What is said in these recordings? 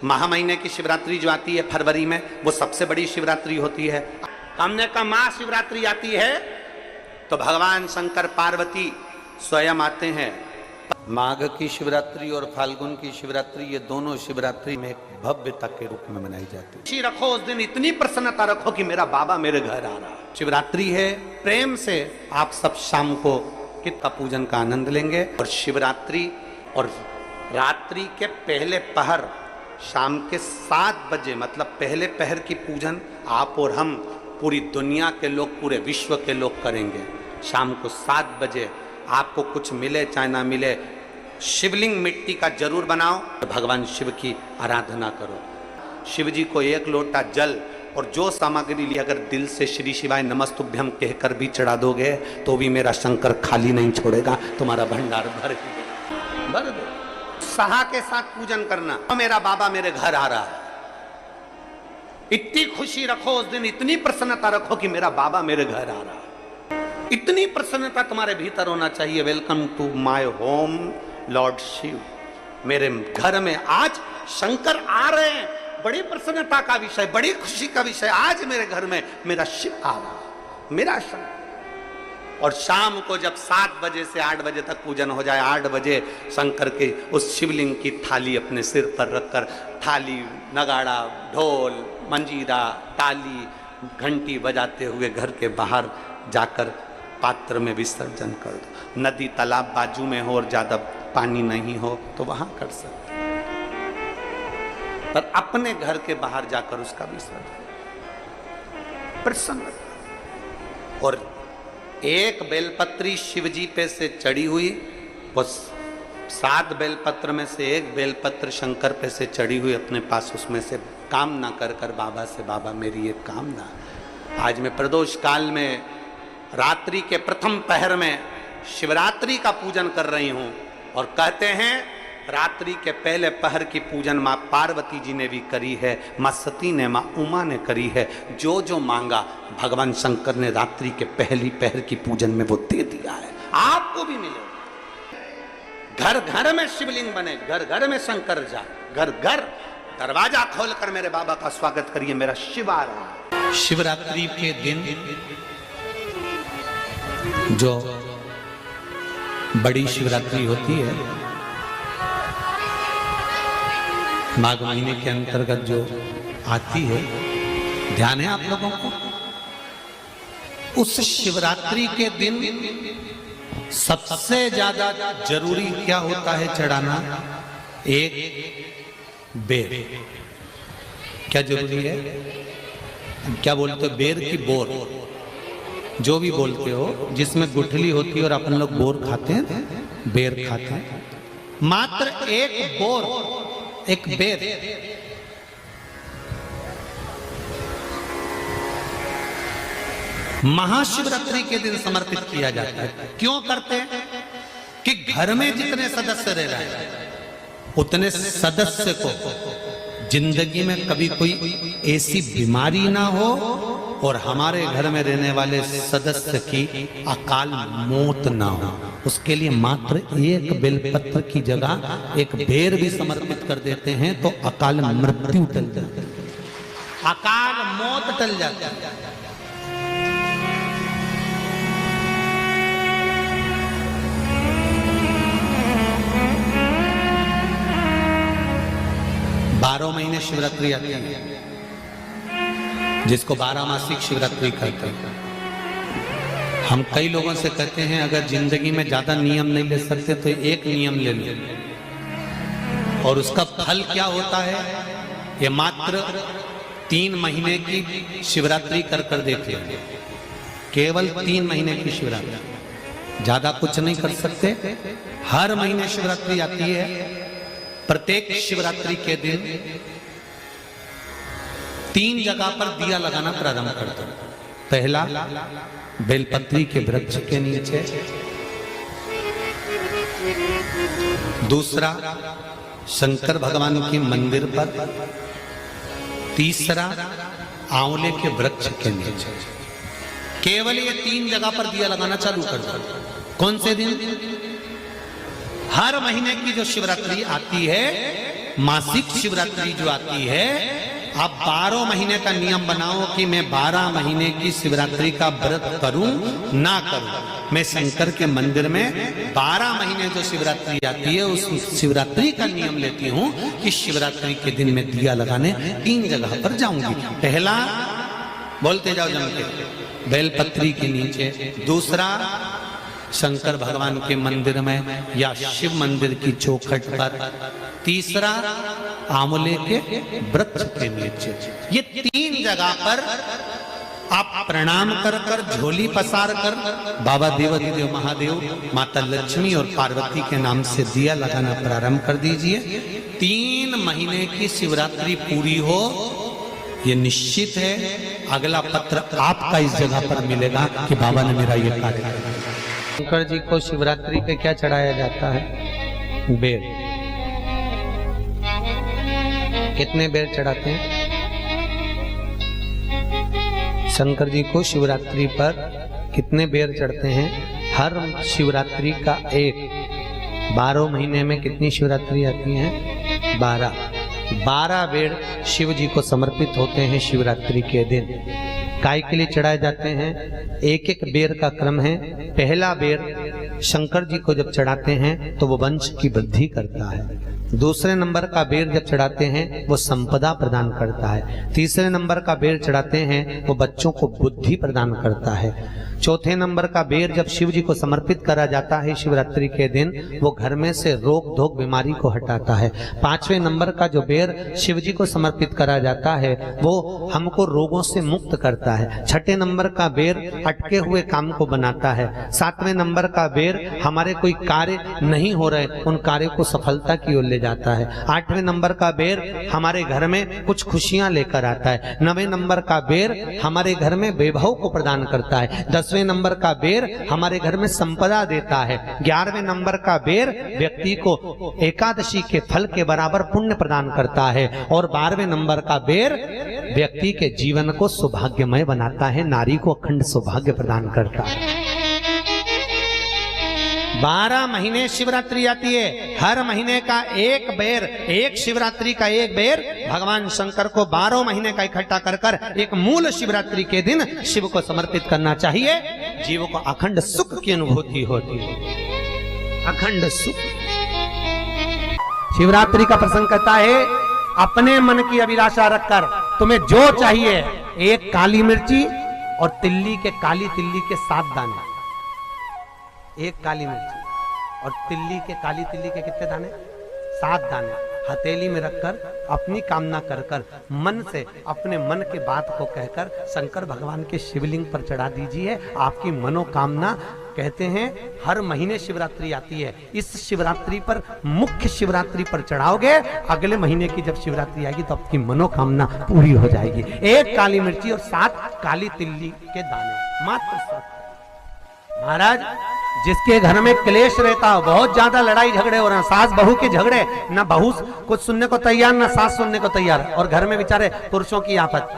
महा महीने की शिवरात्रि जो आती है फरवरी में, वो सबसे बड़ी शिवरात्रि होती है। हमने कहा महाशिवरात्रि आती है तो भगवान शंकर पार्वती स्वयं आते हैं। माघ की शिवरात्रि और फाल्गुन की शिवरात्रि, ये दोनों शिवरात्रि में एक भव्यता के रूप में मनाई जाती है। खुशी रखो उस दिन, इतनी प्रसन्नता रखो कि मेरा बाबा मेरे घर आ रहा है। शिवरात्रि है, प्रेम से आप सब शाम को कित का पूजन का आनंद लेंगे। और शिवरात्रि और रात्रि के पहले पहर शाम के 7 बजे, मतलब पहले पहर की पूजन आप और हम, पूरी दुनिया के लोग, पूरे विश्व के लोग करेंगे। शाम को 7 बजे आपको कुछ मिले चाहे ना मिले, शिवलिंग मिट्टी का जरूर बनाओ, भगवान शिव की आराधना करो। शिव जी को 1 लोटा जल और जो सामग्री ली, अगर दिल से श्री शिवाय नमस्तुभ्यम कहकर भी चढ़ा दोगे तो भी मेरा शंकर खाली नहीं छोड़ेगा, तुम्हारा भंडार भर दो। सहा के साथ पूजन करना, मेरा बाबा मेरे घर आ रहा है। इतनी खुशी रखो उस दिन, इतनी प्रसन्नता रखो कि मेरा बाबा मेरे घर आ रहा है। इतनी प्रसन्नता तुम्हारे भीतर होना चाहिए। Welcome to my home lord Shiva, मेरे घर में आज शंकर आ रहे हैं। बड़ी प्रसन्नता का विषय, बड़ी खुशी का विषय, आज मेरे घर में मेरा शिव आ रहा है, मेरा शंकर। और शाम को जब 7 बजे से 8 बजे तक पूजन हो जाए, 8 बजे शंकर के उस शिवलिंग की थाली अपने सिर पर रखकर, थाली, नगाड़ा, ढोल, मंजीरा, ताली, घंटी बजाते हुए घर के बाहर जाकर पात्र में विसर्जन कर दो। नदी तालाब बाजू में हो और ज्यादा पानी नहीं हो तो वहां कर सकते, पर अपने घर के बाहर जाकर उसका विसर्जन प्रसन्न। और एक बेलपत्री शिवजी पे से चढ़ी हुई, वो 7 बेलपत्र में से एक बेलपत्र शंकर पे से चढ़ी हुई अपने पास, उसमें से कामना कर कर बाबा से, बाबा मेरी एक कामना, आज मैं प्रदोष काल में रात्रि के प्रथम पहर में शिवरात्रि का पूजन कर रही हूं। और कहते हैं रात्रि के पहले पहर की पूजन माँ पार्वती जी ने भी करी है, माँ सती ने, माँ उमा ने करी है। जो जो मांगा भगवान शंकर ने रात्रि के पहली पहर की पूजन में वो दे दिया है, आपको भी मिले। घर घर में शिवलिंग बने, घर घर में शंकर जाए, घर घर दरवाजा खोलकर मेरे बाबा का स्वागत करिए, मेरा शिव आ रहा है। शिवरात्रि के दिन जो बड़ी शिवरात्रि होती है, माघ महीने के अंतर्गत जो आती है, ध्यान है आप लोगों को? उस शिवरात्रि के दिन सबसे ज्यादा जरूरी क्या होता है चढ़ाना? एक बेर। क्या जरूरी है? क्या बोलते हो? बेर की बोर, जो भी बोलते हो, जिसमें गुठली होती है और अपन लोग बोर खाते हैं, बेर खाते हैं। मात्र एक बोर, एक बेर, महाशिवरात्रि के दिन समर्पित किया जाता है। क्यों करते हैं? कि घर में जितने सदस्य रह रहे हैं, उतने सदस्य को जिंदगी में कभी कोई ऐसी बीमारी ना हो और हमारे घर में रहने वाले सदस्य की अकाल मौत ना हो। उसके लिए मात्र एक बेलपत्र की जगह एक बेर भी समर्पित कर देते हैं तो अकाल मृत्यु टल जाती है, अकाल मौत टल जाती है। 12 महीने शिवरात्रि आती है, जिसको 12 मासिक शिवरात्रि कहते हैं। हम कई लोगों से कहते हैं अगर जिंदगी में ज्यादा नियम नहीं ले सकते तो एक नियम ले लो, और उसका फल क्या होता है ये मात्र 3 महीने की शिवरात्रि कर कर देख लो। केवल 3 महीने की शिवरात्रि, ज्यादा कुछ नहीं कर सकते। हर महीने शिवरात्रि आती है। प्रत्येक शिवरात्रि के दिन 3 जगह पर दिया लगाना प्रारंभ कर दो। पहला बेलपत्री के वृक्ष के नीचे, दूसरा शंकर भगवान के मंदिर पर, तीसरा आंवले के वृक्ष के नीचे। केवल ये 3 जगह पर दिया लगाना चालू कर दो। कौन से दिन? हर महीने की जो शिवरात्रि आती है मासिक शिवरात्रि जो आती है, आप 12 महीने का नियम बनाओ कि मैं 12 महीने की शिवरात्रि का व्रत करूं ना करूं। मैं शंकर के मंदिर में 12 महीने जो शिवरात्रि आती है उस शिवरात्रि का नियम लेती हूं कि शिवरात्रि के दिन में दिया लगाने 3 जगह पर जाऊंगी। पहला, बोलते जाओ जम के, बेलपत्री के नीचे। दूसरा, शंकर भगवान के मंदिर में या शिव मंदिर की चौखट पर। तीसरा, आंवले के वृक्ष के नीचे। ये 3 जगह पर आप प्रणाम कर कर, झोली पसार कर बाबा देवाधिदेव महादेव, माता लक्ष्मी और पार्वती के नाम से दिया लगाना प्रारंभ कर दीजिए। 3 महीने की शिवरात्रि पूरी हो, ये निश्चित है अगला पत्र आपका इस जगह पर मिलेगा कि बाबा ने मेरा ये कार्य किया। शंकर जी को शिवरात्रि पे क्या चढ़ाया जाता है? बेर। कितने बेर चढ़ाते हैं? शंकर जी को शिवरात्रि पर कितने बेर चढ़ते हैं? हर शिवरात्रि का एक। 12 महीने में कितनी शिवरात्रि आती हैं? 12 बेर शिव जी को समर्पित होते हैं शिवरात्रि के दिन। काय के लिए चढ़ाए जाते हैं? एक एक बेर का क्रम है। पहला बेर शंकर जी को जब चढ़ाते हैं तो वो वंश की वृद्धि करता है। दूसरे नंबर का बेर जब चढ़ाते हैं वो संपदा प्रदान करता है। तीसरे नंबर का बेर चढ़ाते हैं वो बच्चों को बुद्धि प्रदान करता है। चौथे नंबर का बेर जब शिव जी को समर्पित करा जाता है शिवरात्रि के दिन, वो घर में से रोग धोक बीमारी को हटाता है। 5वें नंबर का जो बेर शिव जी को समर्पित करा जाता है वो हमको रोगों से मुक्त करता है। 6ठे नंबर का बेर अटके हुए काम को बनाता है। 7वें नंबर का बेर हमारे कोई कार्य नहीं हो रहे उन कार्यों को सफलता की ओर ले जाता है। 8वें नंबर का बेर हमारे घर में कुछ खुशियां लेकर आता है। 9वें नंबर का बेर हमारे घर में वैभव को प्रदान करता है। 10वें नंबर का बेर हमारे घर में संपदा देता है। 11वें नंबर का बेर व्यक्ति को एकादशी के फल के बराबर पुण्य प्रदान करता है। और 12वें नंबर का बेर व्यक्ति के जीवन को सौभाग्यमय बनाता है, नारी को अखंड सौभाग्य प्रदान करता है। 12 महीने शिवरात्रि आती है। हर महीने का एक बेर, एक शिवरात्रि का एक बेर भगवान शंकर को 12 महीने का इकट्ठा कर कर एक मूल शिवरात्रि के दिन शिव को समर्पित करना चाहिए। जीव को अखंड सुख की अनुभूति होती है, अखंड सुख। शिवरात्रि का प्रसंग कहता है अपने मन की अभिलाषा रखकर तुम्हें जो चाहिए, एक काली मिर्ची और तिल्ली के, काली तिल्ली के 7 दाने। एक काली मिर्ची और तिल्ली के, काली तिल्ली के कितने दाने? 7 दाने हथेली में रखकर अपनी कामना कर कर मन से अपने मन के बात को कहकर शंकर भगवान के शिवलिंग पर चढ़ा दीजिए। आपकी मनोकामना, कहते हैं हर महीने शिवरात्रि आती है, इस शिवरात्रि पर, मुख्य शिवरात्रि पर चढ़ाओगे, अगले महीने की जब शिवरात्रि आएगी तो आपकी मनोकामना पूरी हो जाएगी। एक काली मिर्ची और 7 काली तिल्ली के दाने, मात्र 7। महाराज, जिसके घर में क्लेश रहता हो, बहुत ज्यादा लड़ाई झगड़े हो रहे हैं, सास बहू के झगड़े, ना बहू कुछ सुनने को तैयार ना सास सुनने को तैयार, और घर में बेचारे पुरुषों की आफत,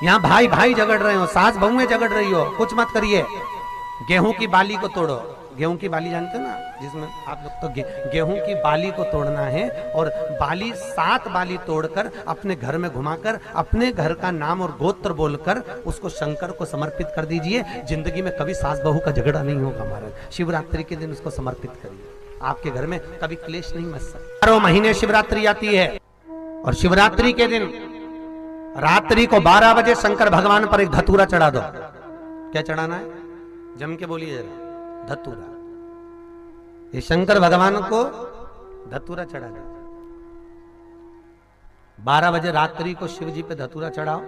यहाँ भाई भाई झगड़ रहे हो, सास बहू में झगड़ रही हो, कुछ मत करिए। गेहूं की बाली को तोड़ो। गेहूं की बाली जानते हो ना, जिसमें आप लोग तो गेहूं की बाली को तोड़ना है, और बाली 7 बाली तोड़कर अपने घर में घुमाकर अपने घर का नाम और गोत्र बोलकर उसको शंकर को समर्पित कर दीजिए। जिंदगी में कभी सास बहू का झगड़ा नहीं होगा महाराज। शिवरात्रि के दिन उसको समर्पित करिए, आपके घर में कभी क्लेश नहीं मच सकता। 12 महीने शिवरात्रि आती है, और शिवरात्रि के दिन रात्रि को 12 बजे शंकर भगवान पर एक धतूरा चढ़ा दो। क्या चढ़ाना है? जम के बोलिए जरा। धतूरा। ये शंकर भगवान को धतूरा चढ़ा दो। 12 बजे रात्रि को शिव जी पे धतूरा चढ़ाओ।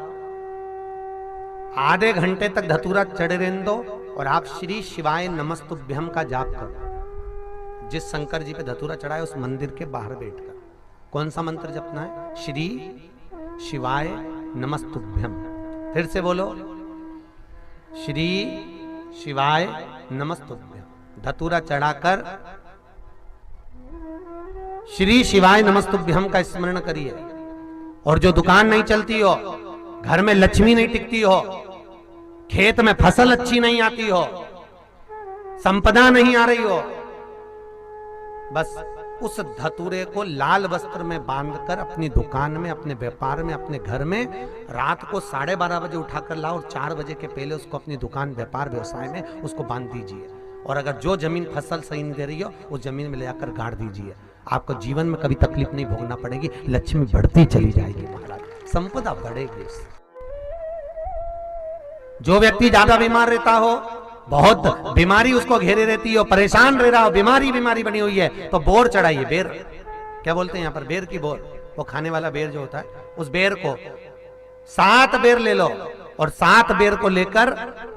आधे घंटे तक धतूरा चढ़े रहने दो, और आप श्री शिवाय नमस्तुभ्यम का जाप करो। जिस शंकर जी पे धतूरा चढ़ाए उस मंदिर के बाहर बैठकर कौन सा मंत्र जपना है? श्री शिवाय नमस्तुभ्यम। फिर से बोलो, श्री शिवाय नमस्तुभ्यम। धतूरा चढ़ाकर श्री शिवाय नमस्तुभ्यम का स्मरण करिए। और जो दुकान नहीं चलती हो, घर में लक्ष्मी नहीं टिकती हो, खेत में फसल अच्छी नहीं आती हो, संपदा नहीं आ रही हो, बस उस धतूरे को लाल वस्त्र में बांधकर अपनी दुकान में, अपने व्यापार में, अपने घर में रात को 12:30 बजे उठाकर लाओ और 4 बजे के पहले उसको अपनी दुकान, व्यापार, व्यवसाय में उसको बांध दीजिए। और अगर जो जमीन फसल सही नहीं दे रही हो उस जमीन में ले जाकर गाड़ दीजिए। आपको जीवन में कभी तकलीफ नहीं भोगना पड़ेगी, लक्ष्मी बढ़ती चली जाएगी महाराज, संपदा बढ़ेगी। जो व्यक्ति ज्यादा बीमार रहता हो, बहुत बीमारी उसको घेरे रहती है, परेशान रह रहा हो, बीमारी बनी हुई है, तो बोर चढ़ाइए। बेर क्या बोलते हैं यहाँ पर, बेर की बोर, वो खाने वाला बेर जो होता है, उस बेर को 7 बेर ले लो और 7 बेर को लेकर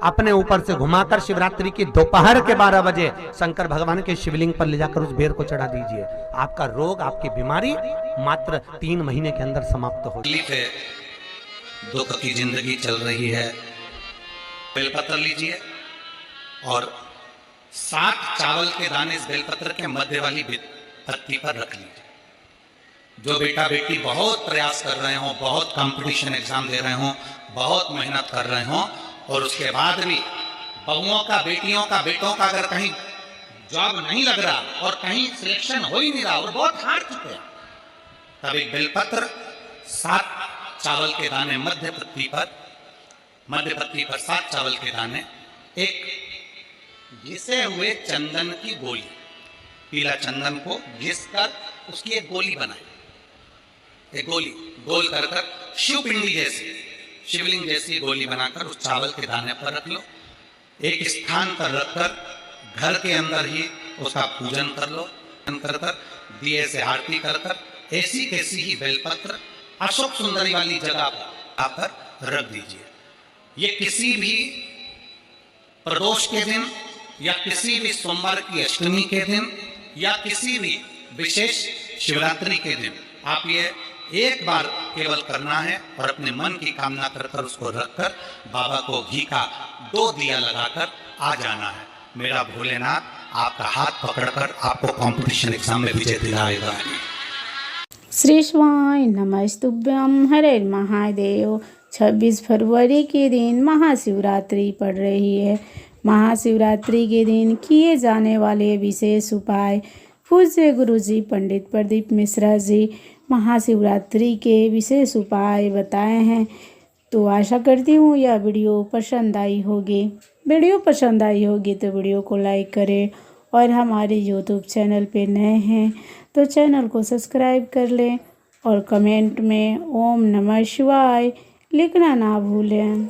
अपने ऊपर से घुमाकर शिवरात्रि की दोपहर के 12 बजे शंकर भगवान के शिवलिंग पर ले जाकर उस बेर को चढ़ा दीजिए। आपका रोग, आपकी बीमारी मात्र 3 महीने के अंदर समाप्त हो जाएगी। दुख की जिंदगी चल रही है, बेलपत्र लीजिए और 7 चावल के दाने इस बेलपत्र के मध्य वाली पत्ती पर रख लीजिए। जो बेटा बेटी बहुत प्रयास कर रहे हो, बहुत कंपटीशन एग्जाम दे रहे हो, बहुत मेहनत कर रहे हो और उसके बाद भी बहुओं का, बेटियों का, बेटों का अगर कहीं जॉब नहीं लग रहा और कहीं सिलेक्शन हो ही नहीं रहा और बहुत हार चुके हैं, तब एक बेलपत्र 7 चावल के दाने मध्य पत्ती पर 7 चावल के दाने, एक घिसे हुए चंदन की गोली, पीला चंदन को घिस कर उसकी एक गोली बनाए, एक गोली गोल कर शिवपिंडी जैसी, शिवलिंग जैसी गोली बनाकर उस चावल के दाने पर रख लो। एक स्थान पर रखकर घर के अंदर ही उसका पूजन कर लो, कर दिए से आरती कर ऐसी कैसी ही बेलपत्र अशोक सुंदरी वाली जगह पर रख दीजिए। ये किसी भी प्रदोष के दिन या किसी भी सोमवार की अष्टमी के दिन या किसी भी विशेष शिवरात्रि के दिन आप ये एक बार केवल करना है और अपने मन की कामना कर उसको रखकर बाबा को घी का 2 दिया लगाकर आ जाना है। मेरा भोलेनाथ आपका हाथ पकड़कर आपको कंपटीशन एग्जाम में विजय दिलाएगा। श्री शिवाय नमस्तुभ्यम, हरे महादेव। 26 फरवरी के दिन महाशिवरात्रि पड़ रही है। महाशिवरात्रि के दिन किए जाने वाले विशेष उपाय पूज्य गुरुजी पंडित प्रदीप मिश्रा जी महाशिवरात्रि के विशेष उपाय बताए हैं। तो आशा करती हूँ यह वीडियो पसंद आई होगी। वीडियो पसंद आई होगी तो वीडियो को लाइक करें और हमारे यूट्यूब चैनल पे नए हैं तो चैनल को सब्सक्राइब कर लें और कमेंट में ओम नमः शिवाय लिखना ना भूलें।